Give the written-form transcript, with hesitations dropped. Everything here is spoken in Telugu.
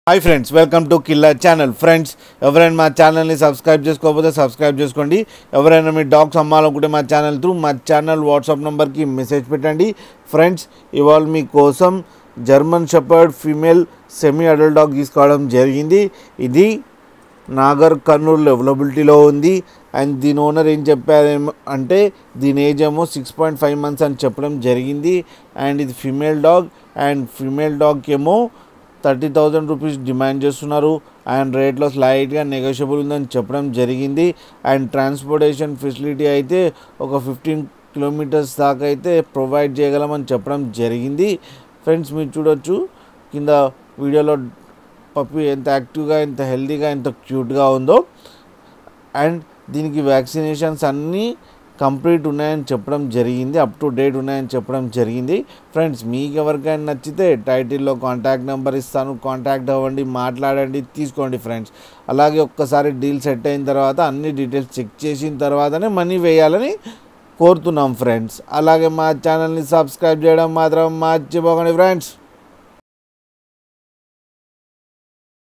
Hi friends, welcome to killer channel. Friends, ఎవరైనా మా ఛానల్ని సబ్స్క్రైబ్ చేసుకోకపోతే సబ్స్క్రైబ్ చేసుకోండి. ఎవరైనా మీ డాగ్స్ అమ్మాలనుకుంటే మా ఛానల్ వాట్సాప్ నెంబర్కి మెసేజ్ పెట్టండి. ఫ్రెండ్స్, ఇవాళ మీకోసం German shepherd female semi adult dog తీసుకోవడం జరిగింది. ఇది నాగర్ కర్నూలు అవైలబిలిటీలో ఉంది. అండ్ దీని ఓనర్ ఏం చెప్పారేమో అంటే దీని ఏజ్ ఏమో 6.5 months అని చెప్పడం జరిగింది. అండ్ ఇది ఫీమేల్ డాగ్. అండ్ ఫీమేల్ డాగ్కి ఏమో 30,000 రూపీస్ డిమాండ్ చేస్తున్నారు. అండ్ రేట్లో స్లైట్గా నెగోషియబుల్ ఉందని చెప్పడం జరిగింది. అండ్ ట్రాన్స్పోర్టేషన్ ఫెసిలిటీ అయితే ఒక 15 kilometers దాకా అయితే ప్రొవైడ్ చేయగలమని చెప్పడం జరిగింది. ఫ్రెండ్స్, మీరు చూడొచ్చు కింద వీడియోలో పప్పి ఎంత యాక్టివ్గా, ఎంత హెల్తీగా, ఎంత క్యూట్గా ఉందో. అండ్ దీనికి వ్యాక్సినేషన్స్ అన్నీ కంప్లీట్ ఉన్నాయని చెప్పడం జరిగింది, అప్ టు డేట్ ఉన్నాయని చెప్పడం జరిగింది. ఫ్రెండ్స్, మీకు ఎవరికైనా నచ్చితే టైటిల్లో కాంటాక్ట్ నెంబర్ ఇస్తాను, కాంటాక్ట్ అవ్వండి, మాట్లాడండి, తీసుకోండి. ఫ్రెండ్స్, అలాగే ఒక్కసారి డీల్ సెట్ అయిన తర్వాత అన్ని డీటెయిల్స్ చెక్ చేసిన తర్వాతనే మనీ వేయాలని కోరుతున్నాం. ఫ్రెండ్స్, అలాగే మా ఛానల్ని సబ్స్క్రైబ్ చేయడం మాత్రం మర్చిపోకండి. ఫ్రెండ్స్.